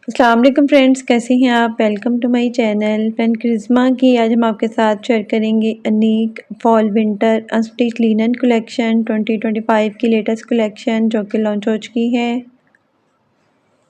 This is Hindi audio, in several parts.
अस्सलाम वालेकुम फ्रेंड्स, कैसे हैं आप। Welcome to my channel pen Karishma की। आज हम आपके साथ शेयर करेंगे Aneeq fall winter unstitch linen collection 2025 की लेटेस्ट कलेक्शन जो कि लॉन्च हो चुकी है।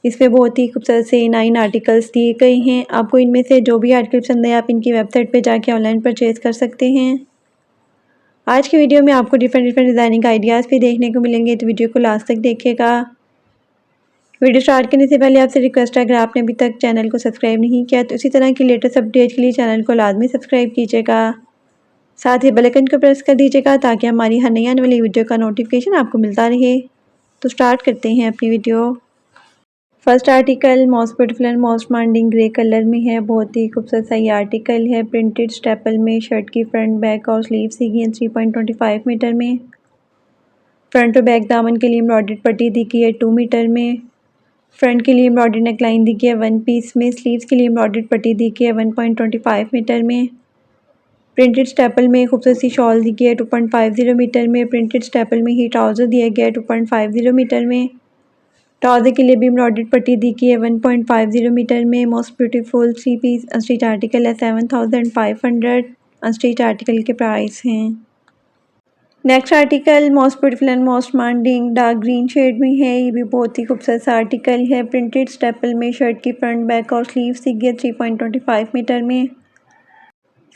इसमें बहुत ही खूबसूरत से 9 आर्टिकल्स दिए गए हैं। आपको इनमें से जो भी आर्टिकल पसंद है आप इनकी वेबसाइट पर जाके ऑनलाइन परचेज़ कर सकते हैं। आज की वीडियो में आपको डिफरेंट डिज़ाइनिंग आइडियाज़ भी देखने को मिलेंगे, तो वीडियो को लास्ट तक देखिएगा। वीडियो स्टार्ट करने से पहले आपसे रिक्वेस्ट है, अगर आपने अभी तक चैनल को सब्सक्राइब नहीं किया तो इसी तरह की लेटेस्ट अपडेट के लिए चैनल को लाजमी सब्सक्राइब कीजिएगा। साथ ही बेल आइकन को प्रेस कर दीजिएगा ताकि हमारी हर नई आने वाली वीडियो का नोटिफिकेशन आपको मिलता रहे। तो स्टार्ट करते हैं अपनी video. First article most beautiful and most demanding grey colour में है। बहुत ही खूबसूरत सा ये आर्टिकल है। प्रिंटेड स्टेपल में शर्ट की फ्रंट बैक और स्लीव्स दी गई हैं 3.25 मीटर में। फ्रंट और बैक दामन के लिए एम्ब्रॉयडर्ड पट्टी दी गई है 2 मीटर में। फ्रंट के लिए एम्ब्रॉयडर्ड नेकलाइन दी गई है 1 पीस में। स्लीव्स के लिए एम्ब्रॉयडर्ड पट्टी दी गई है 1.25 मीटर में। प्रिंटेड स्टेपल में खूबसूरत सी शॉल दी गई है 2.50 मीटर में। प्रिंटेड स्टेपल में ही ट्राउज़र दिया गया है 2.50 मीटर में। ट्राउज़र के लिए भी एम्ब्रॉयडर्ड पट्टी दी गई है 1.50 मीटर में। Most beautiful 3 piece unstitch article है 7500। अनस्टिच आर्टिकल के प्राइस हैं। Next article most beautiful and most demanding dark green shade में है। ये भी बहुत ही खूबसूरत सा आर्टिकल है। प्रिंटेड स्टेपल में शर्ट की फ्रंट बैक और स्लीव्स दी गई है 3.25 मीटर में।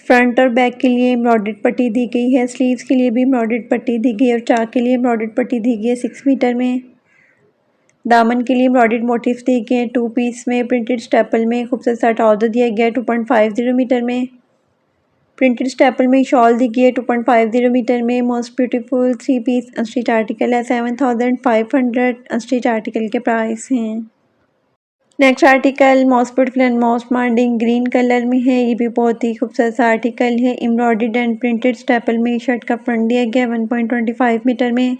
फ्रंट और बैक के लिए एम्ब्रॉयडर्ड पट्टी दी गई है। स्लीव्स के लिए भी एम्ब्रॉयडर्ड पट्टी दी गई है और चाक के लिए एम्ब्रॉयडर्ड पट्टी दी गई है 6 मीटर में। दामन के लिए एम्ब्रॉयडर्ड मोटिव्स दिए गए हैं 2 पीस में। प्रिंटेड स्टेपल में खूबसूरत सा ट्राउज़र दिया गया है 2.50 मीटर में। प्रिंटेड स्टेपल में शॉल दी गई है 2.50 मीटर में। Most beautiful 3 piece unstitch article है 7500। अनस्टिच आर्टिकल के प्राइस हैं। Next article most beautiful and most demanding green colour में है। ये भी बहुत ही खूबसूरत सा आर्टिकल है। एम्ब्रॉयडर्ड एंड प्रिंटेड स्टेपल में शर्ट का फ्रंट दिया गया है 1.25 मीटर में।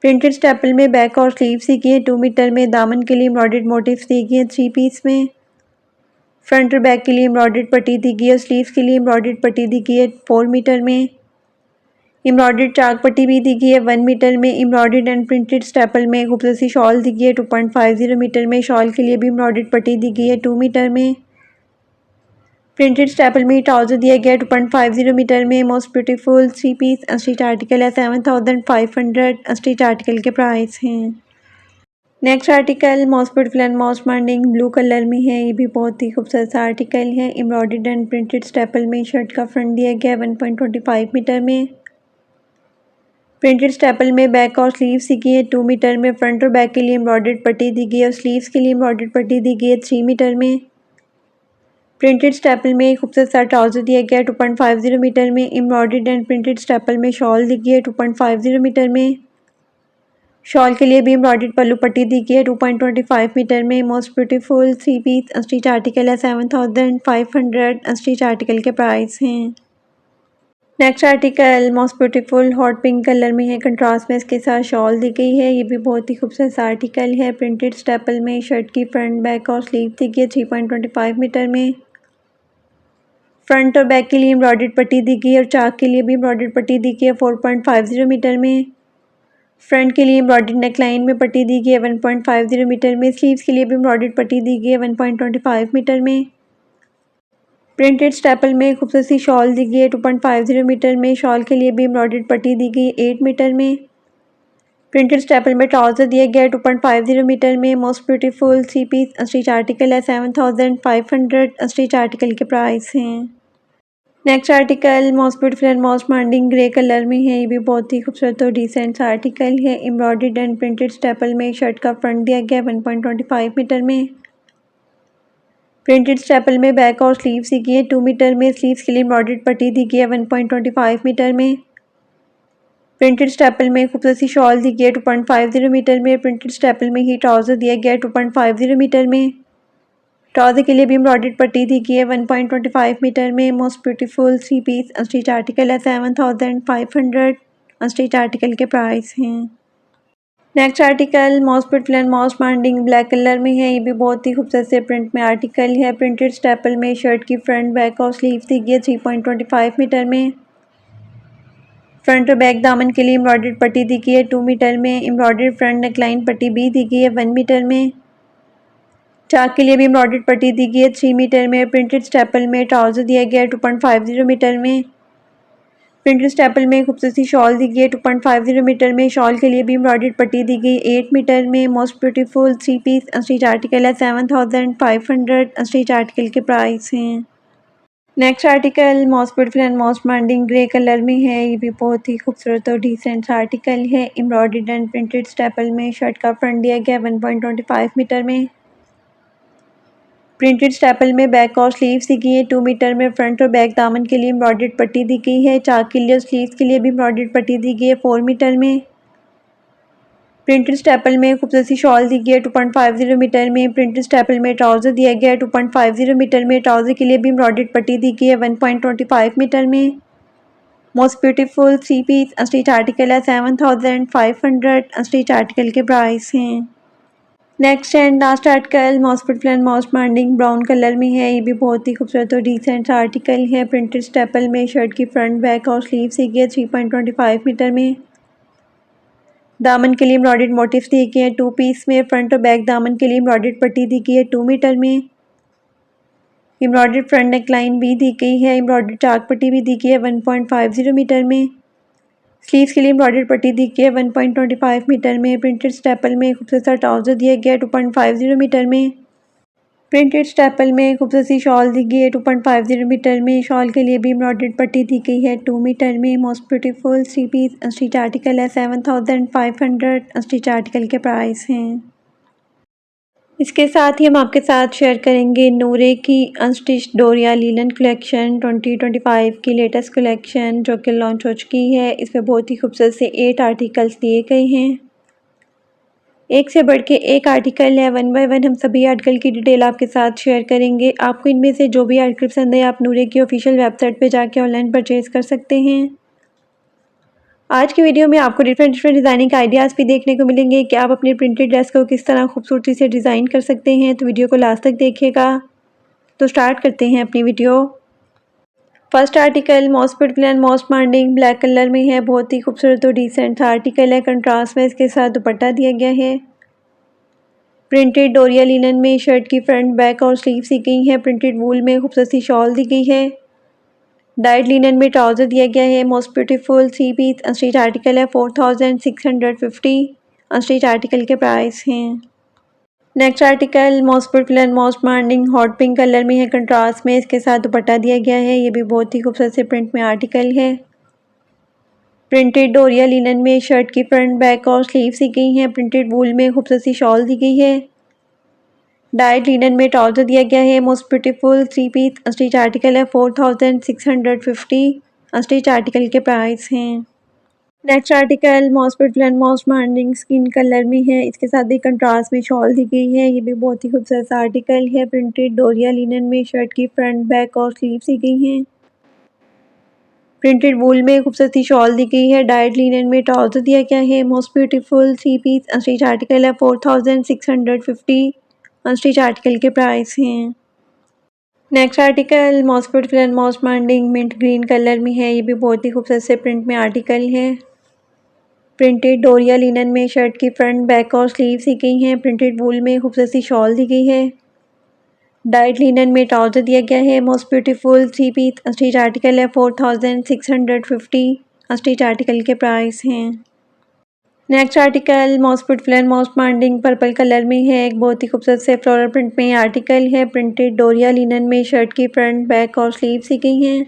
प्रिंटेड स्टेपल में बैक और स्लीव्स दी गई है 2 मीटर में। दामन के लिए एम्ब्रॉयडर्ड मोटिव्स दी गई है 3 पीस में। फ्रंट और बैक के लिए एम्ब्रॉयडर्ड पट्टी दी गई है और स्लीव्स के लिए एम्ब्रॉयडर्ड पट्टी दी गई है 4 मीटर में। एम्ब्रॉयडर्ड चाक पट्टी भी दी गई है 1 मीटर में। एम्ब्रॉयडर्ड एंड प्रिंटेड स्टेपल में खूबसूरत सी शॉल दी गई है 2.50 मीटर में। शॉल के लिए भी एम्ब्रॉयडर्ड पट्टी दी गई है 2 मीटर में। प्रिंटेड स्टेपल में ट्राउज़र दिया गया है 2.50 मीटर में। Most beautiful 3 piece unstitch article है 7500। अनस्टिच आर्टिकल के प्राइस हैं। Next article most beautiful and most demanding blue colour में है। ये भी बहुत ही खूबसूरत सा आर्टिकल है। एम्ब्रॉयडर्ड एंड प्रिंटेड स्टेपल में शर्ट का फ्रंट दिया गया है 1.25 मीटर में। प्रिंटेड स्टेपल में बैक और स्लीव्स दी गई है 2 मीटर में। फ्रंट और बैक के लिए एम्ब्रॉयडर्ड पट्टी दी गई है और स्लीव्स के लिए एम्ब्रॉयडर्ड पट्टी दी गई है 3 मीटर में। प्रिंटेड स्टेपल में खूबसूरत सा ट्राउज़र दिया गया है 2.50 मीटर में। एम्ब्रॉयडर्ड एंड प्रिंटेड स्टेपल में शॉल दी गई है 2.50 मीटर में। शॉल के लिए भी एम्ब्रॉयडर्ड पल्लू पट्टी दी गई है 2.25 मीटर में। Most beautiful 3 piece unstitch article है 7500। अनस्टिच आर्टिकल के प्राइस हैं। Next article most beautiful hot pink colour में है। कंट्रास्ट में इसके साथ शॉल दी गई है। ये भी बहुत ही खूबसूरत सा आर्टिकल है। प्रिंटेड स्टेपल में शर्ट की फ्रंट बैक और स्लीव दी गई है 3.25 मीटर में। फ्रंट और बैक के लिए एम्ब्रॉयडर्ड पट्टी दी गई है और चाक के लिए भी एम्ब्रॉयडर्ड पट्टी दी गई है 4.50 मीटर में। फ्रंट के लिए एम्ब्रॉयडर्ड नेकलाइन में पट्टी दी गई है 1.50 मीटर में। स्लीव्स के लिए भी एम्ब्रॉयडर्ड पट्टी दी गई है 1.25 मीटर में। प्रिंटेड स्टेपल में खूबसूरत सी शॉल दी गई है 2.50 मीटर में। शॉल के लिए भी एम्ब्रॉयडर्ड पट्टी दी गई है 8 मीटर में। प्रिंटेड स्टेपल में ट्राउज़र दिया गया है 2.50 मीटर में। Most beautiful 3 piece unstitch article है 7500। अनस्टिच आर्टिकल के प्राइस हैं। Next article most beautiful and most demanding grey colour में है। ये भी बहुत ही खूबसूरत और डिसेंट सा आर्टिकल है। एम्ब्रॉयडर्ड एंड प्रिंटेड स्टेपल में शर्ट का फ्रंट दिया गया है 1.25 मीटर में। प्रिंटेड स्टेपल में बैक और स्लीव्स दी गई है 2 मीटर में। स्लीव्स के लिए एम्ब्रॉयडर्ड पट्टी दी गई है 1.25 मीटर में। प्रिंटेड स्टेपल में खूबसूरत सी शॉल दी गई है 2.50 मीटर में। प्रिंटेड स्टेपल में ही ट्राउज़र दिया गया है 2.50 मीटर में। ट्राउज़र के लिए भी एम्ब्रॉयडर्ड पट्टी दी गई है 1.25 मीटर में। Most beautiful 3 piece unstitch article है 7500। अनस्टिच आर्टिकल के प्राइस हैं। Next article most beautiful and most demanding black colour में है। ये भी बहुत ही खूबसूरत से प्रिंट में आर्टिकल है। प्रिंटेड स्टेपल में शर्ट की फ्रंट बैक और स्लीव्स दी गई है 3.25 मीटर में। फ्रंट और बैक दामन के लिए एम्ब्रॉयडर्ड पट्टी दी गई है 2 मीटर में। एम्ब्रॉयडर्ड फ्रंट नेकलाइन पट्टी भी दी गई है 1 मीटर में। चाक के लिए भी एम्ब्रॉयडर्ड पट्टी दी गई है 3 मीटर में। प्रिंटेड स्टेपल में ट्राउज़र दिया गया है 2.50 मीटर में। प्रिंटेड स्टेपल में खूबसूरत सी शॉल दी गई है 2.50 मीटर में। शॉल के लिए भी एम्ब्रॉयडर्ड पट्टी दी गई 8 मीटर में। Most beautiful 3 piece unstitch article है 7500 अनस्टिच आर्टिकल के प्राइस हैं। Next article most beautiful and most demanding grey colour में है। ये भी बहुत ही खूबसूरत और डिसेंट आर्टिकल है। एम्ब्रॉयडर्ड एंड प्रिंटेड स्टेपल में शर्ट का फ्रंट दिया गया 1.25 मीटर में। प्रिंटेड स्टेपल में बैक और स्लीव्स दी गई है 2 मीटर में। फ्रंट और बैक दामन के लिए एम्ब्रॉयडर्ड पट्टी दी गई है। चाक के लिए और स्लीव्स के लिए भी एम्ब्रॉयडर्ड पट्टी दी गई है 4 मीटर में। प्रिंटेड स्टेपल में खूबसूरत सी शॉल दी गई है 2.50 मीटर में। प्रिंटेड स्टेपल में ट्राउज़र दिया गया है 2.50 मीटर में। ट्राउज़र के लिए भी एम्ब्रॉयडर्ड पट्टी दी गई है 1.25 मीटर में। Most beautiful 3 piece unstitch article है 7500 अनस्टिच आर्टिकल के प्राइस हैं। Next and last article most beautiful and most demanding brown colour में है। ये भी बहुत ही खूबसूरत और डिसेंट आर्टिकल है। प्रिंटेड स्टेपल में शर्ट की फ्रंट बैक और स्लीव सी गई है 3.25 मीटर में। दामन के लिए एम्ब्रॉयडर्ड मोटिव्स दिए गए हैं 2 पीस में। फ्रंट और बैक दामन के लिए एम्ब्रॉयडर्ड पट्टी दी गई है 2 मीटर में। एम्ब्रॉयडर्ड फ्रंट नेक लाइन भी दी गई है। एम्ब्रॉयडर्ड चाक पट्टी भी दी गई है 1.50 मीटर में। स्लीव्स के लिए एम्ब्रॉयडर्ड पट्टी दी गई है 1.25 मीटर में। प्रिंटेड स्टेपल में खूबसूरत सा ट्राउज़र दिया गया है 2.50 मीटर में। प्रिंटेड स्टेपल में खूबसूरत सी शॉल दी गई है 2.50 मीटर में। शॉल के लिए भी एम्ब्रॉयडर्ड पट्टी दी गई है 2 मीटर में। Most beautiful 3 piece unstitch article है 7500 अनस्टिच आर्टिकल के प्राइस हैं। इसके साथ ही हम आपके साथ शेयर करेंगे नूरे की अनस्टिच डोरिया लीलन कलेक्शन 2025 की लेटेस्ट कलेक्शन जो कि लॉन्च हो चुकी है। इसमें बहुत ही खूबसूरत से 8 आर्टिकल्स दिए गए हैं। एक से बढ़ के एक आर्टिकल है। 1 बाय 1 हम सभी आर्टिकल की डिटेल आपके साथ शेयर करेंगे। आपको इनमें से जो भी आर्टिकल पसंद है आप नूरे की ऑफिशियल वेबसाइट पे जाके ऑनलाइन परचेज़ कर सकते हैं। आज की वीडियो में आपको डिफरेंट डिज़ाइनिंग आइडियाज़ भी देखने को मिलेंगे कि आप अपनी प्रिंटेड ड्रेस को किस तरह खूबसूरती से डिज़ाइन कर सकते हैं। तो वीडियो को लास्ट तक देखिएगा। तो स्टार्ट करते हैं अपनी video. First article most beautiful and most demanding black colour में है। बहुत ही खूबसूरत और डिसेंट आर्टिकल है। कंट्रास्ट में इसके साथ दुपट्टा दिया गया है। प्रिंटेड डोरिया लिनन में शर्ट की फ्रंट बैक और स्लीव सी गई है। प्रिंटेड वूल में खूबसूरत सी शॉल दी गई है। डाइड लिनन में ट्राउज़र दिया गया है। Most beautiful 3 piece unstitch article है 4650 अनस्टिच आर्टिकल के प्राइस हैं। Next article most beautiful and most demanding hot pink colour में है। कंट्रास्ट में इसके साथ दुपट्टा दिया गया है। ये भी बहुत ही खूबसूरत से प्रिंट में आर्टिकल है। प्रिंटेड डोरिया लिनन में शर्ट की फ्रंट बैक और स्लीव सी गई हैं। प्रिंटेड वूल में खूबसूरत सी शॉल दी गई है। डाइड लिनन में ट्राउज़र दिया गया है। Most beautiful 3 piece unstitch article है 4650 अनस्टिच आर्टिकल के प्राइस हैं। Next article most beautiful and most demanding skin colour में है। इसके साथ भी कंट्रास्ट में शॉल दी गई है। ये भी बहुत ही खूबसूरत आर्टिकल है। प्रिंटेड डोरिया लिनन में शर्ट की फ्रंट बैक और स्लीव सी गई हैं। प्रिंटेड वूल में खूबसूरत सी शॉल दी गई है। डाइड लिनन में ट्राउज़र दिया गया है। Most beautiful 3 piece unstitch article है 4650 अनस्टिच आर्टिकल के प्राइस हैं। Next article most beautiful and most demanding mint green colour में है। ये भी बहुत ही खूबसूरत से प्रिंट में आर्टिकल है। प्रिंटेड डोरिया लिनन में शर्ट की फ्रंट बैक और स्लीव सी गई हैं। प्रिंटेड वूल में खूबसूरत सी शॉल दी गई है। डाइड लिनन में ट्राउज़र दिया गया है। Most beautiful 3 piece unstitch article है 4650 अनस्टिच आर्टिकल के प्राइस हैं। Next article most beautiful and most demanding purple colour में है। एक बहुत ही खूबसूरत से फ्लोरल प्रिंट में आर्टिकल है। प्रिंटेड डोरिया लिनन में शर्ट की फ्रंट बैक और स्लीव सी गई हैं।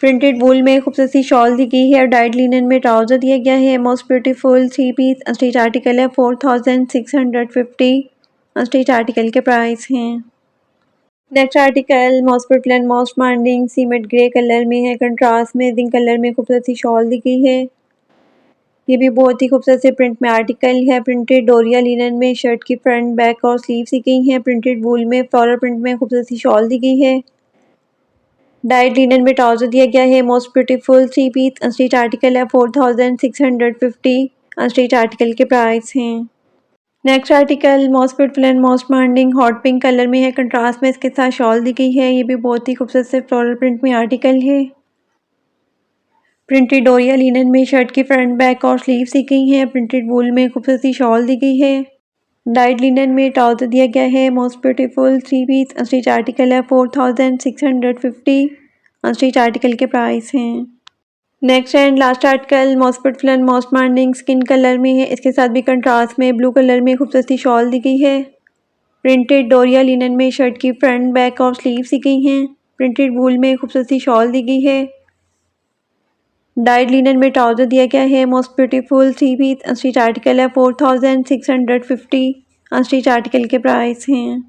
प्रिंटेड वूल में खूबसूरत सी शॉल दी गई है और डाइड लिनन में ट्राउज़र दिया गया है। Most beautiful 3 piece unstitch article है 4650 अनस्टिच आर्टिकल के प्राइस हैं। Next article most beautiful and most demanding cement grey colour में है। कंट्रास्ट में जिंक कलर में खूबसूरत सी शॉल दी गई है। ये भी बहुत ही खूबसूरत से प्रिंट में आर्टिकल है। प्रिंटेड डोरिया लिनन में शर्ट की फ्रंट बैक और स्लीव सी गई हैं। प्रिंटेड वूल में फ्लोरल प्रिंट में खूबसूरत सी शॉल दी गई है। डाइड लिनन में ट्राउज़र दिया गया है। Most beautiful 3 piece unstitch article है 4650 अनस्टिच आर्टिकल के प्राइस हैं। Next article most beautiful and most demanding hot pink colour में है। कंट्रास्ट में इसके साथ शॉल दी गई है। ये भी बहुत ही खूबसूरत से फ्लोरल प्रिंट में आर्टिकल है। प्रिंटेड डोरिया लिनन में शर्ट की फ्रंट बैक और स्लीव सी गई हैं। प्रिंटेड वूल में खूबसूरत सी शॉल दी गई है। डाइड लिनन में ट्राउज़र दिया गया है most beautiful 3 piece unstitch article है 4650 अनस्टिच आर्टिकल के प्राइस हैं। Next and last article most beautiful and most demanding skin colour में है। इसके साथ भी कंट्रास्ट में ब्लू कलर में खूबसूरत सी शॉल दी गई है। प्रिंटेड डोरिया लिनन में शर्ट की फ्रंट बैक और स्लीव्स दी गई हैं। प्रिंटेड वूल में खूबसूरत सी शॉल दी गई है। डाइड लिनन में ट्राउज़र दिया गया है most beautiful 3 piece unstitch article है 4650 अनस्टिच आर्टिकल के प्राइस हैं।